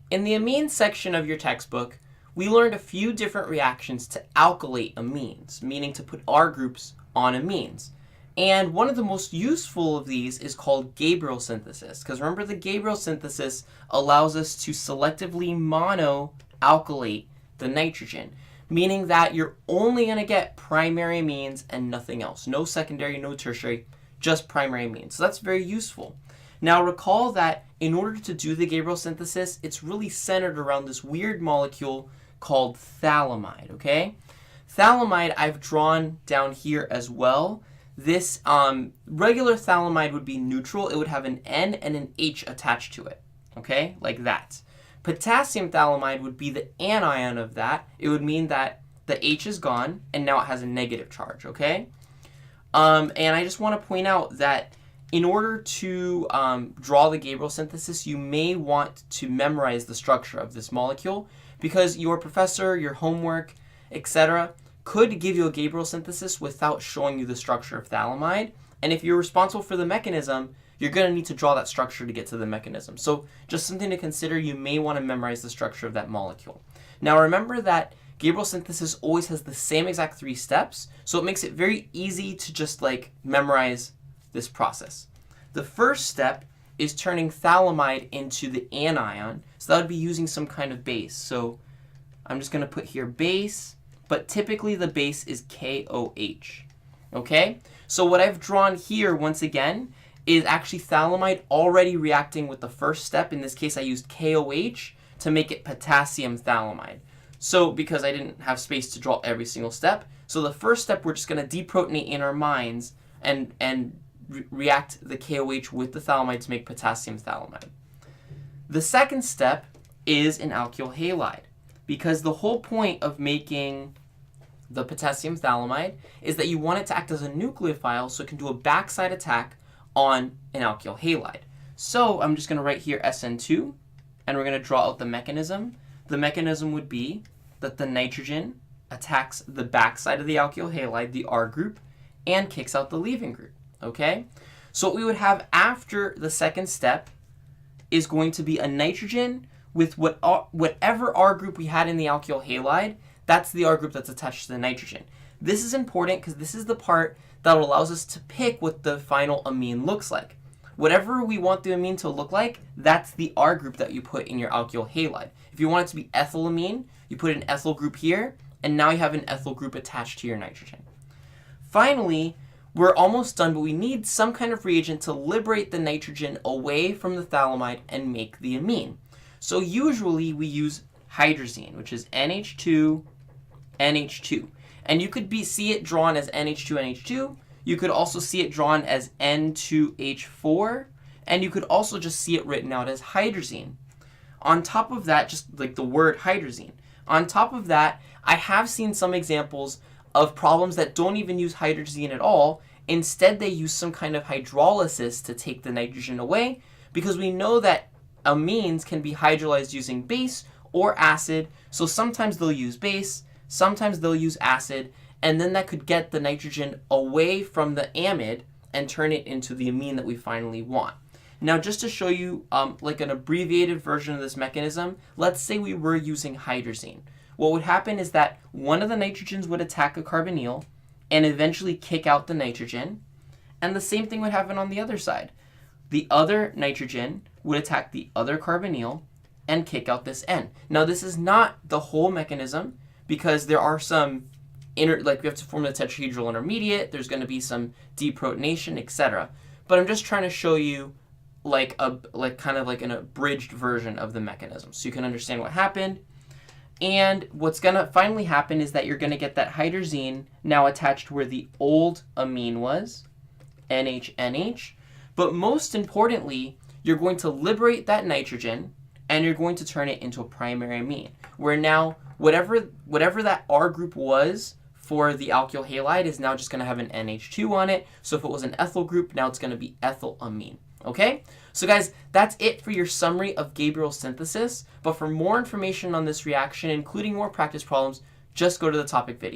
In the amines section of your textbook, we learned a few different reactions to alkylate amines, meaning to put R groups on amines. And one of the most useful of these is called Gabriel synthesis, because remember the Gabriel synthesis allows us to selectively monoalkylate the nitrogen, meaning that you're only going to get primary amines and nothing else. No secondary, no tertiary, just primary amines. So that's very useful. Now recall that in order to do the Gabriel synthesis, it's really centered around this weird molecule called phthalimide, okay? Phthalimide I've drawn down here as well. This regular phthalimide would be neutral. It would have an N and an H attached to it, okay? Like that. Potassium phthalimide would be the anion of that. It would mean that the H is gone and now it has a negative charge, okay? And I just want to point out that in order to draw the Gabriel synthesis, you may want to memorize the structure of this molecule because your professor, your homework, etc., could give you a Gabriel synthesis without showing you the structure of phthalimide. And if you're responsible for the mechanism, you're going to need to draw that structure to get to the mechanism. So just something to consider, you may want to memorize the structure of that molecule. Now remember that Gabriel synthesis always has the same exact 3 steps, so it makes it very easy to just like memorize this process. The first step is turning phthalimide into the anion, so that would be using some kind of base. So I'm just going to put here base, but typically the base is KOH. Okay? So what I've drawn here, once again, is actually phthalimide already reacting with the first step. In this case, I used KOH to make it potassium phthalimide. So because I didn't have space to draw every single step, so the first step we're just going to deprotonate in our minds and react the KOH with the phthalimide to make potassium phthalimide. The second step is an alkyl halide, because the whole point of making the potassium phthalimide is that you want it to act as a nucleophile so it can do a backside attack on an alkyl halide. So I'm just going to write here SN2, and we're going to draw out the mechanism. The mechanism would be that the nitrogen attacks the backside of the alkyl halide, the R group, and kicks out the leaving group. Okay? So what we would have after the second step is going to be a nitrogen with whatever R group we had in the alkyl halide. That's the R group that's attached to the nitrogen. This is important because this is the part that allows us to pick what the final amine looks like. Whatever we want the amine to look like, that's the R group that you put in your alkyl halide. If you want it to be ethylamine, you put an ethyl group here, and now you have an ethyl group attached to your nitrogen. Finally, we're almost done, but we need some kind of reagent to liberate the nitrogen away from the phthalimide and make the amine. So usually we use hydrazine, which is NH2, NH2. And you could see it drawn as NH2, NH2. You could also see it drawn as N2H4. And you could also just see it written out as hydrazine. On top of that, just like the word hydrazine. On top of that, I have seen some examples of problems that don't even use hydrazine at all. Instead, they use some kind of hydrolysis to take the nitrogen away, because we know that amines can be hydrolyzed using base or acid. So sometimes they'll use base, sometimes they'll use acid, and then that could get the nitrogen away from the amide and turn it into the amine that we finally want. Now, just to show you like an abbreviated version of this mechanism, let's say we were using hydrazine. What would happen is that one of the nitrogens would attack a carbonyl and eventually kick out the nitrogen, and the same thing would happen on the other side. The other nitrogen would attack the other carbonyl and kick out this N. Now, this is not the whole mechanism, because there are some like we have to form the tetrahedral intermediate, there's going to be some deprotonation, etc. But I'm just trying to show you like kind of like an abridged version of the mechanism so you can understand what happened. And what's going to finally happen is that you're going to get that hydrazine now attached where the old amine was, NH. But most importantly, you're going to liberate that nitrogen and you're going to turn it into a primary amine, where now whatever that R group was for the alkyl halide is now just going to have an NH2 on it. So if it was an ethyl group, now it's going to be ethylamine. Okay? So guys, that's it for your summary of Gabriel synthesis. But for more information on this reaction, including more practice problems, just go to the topic video.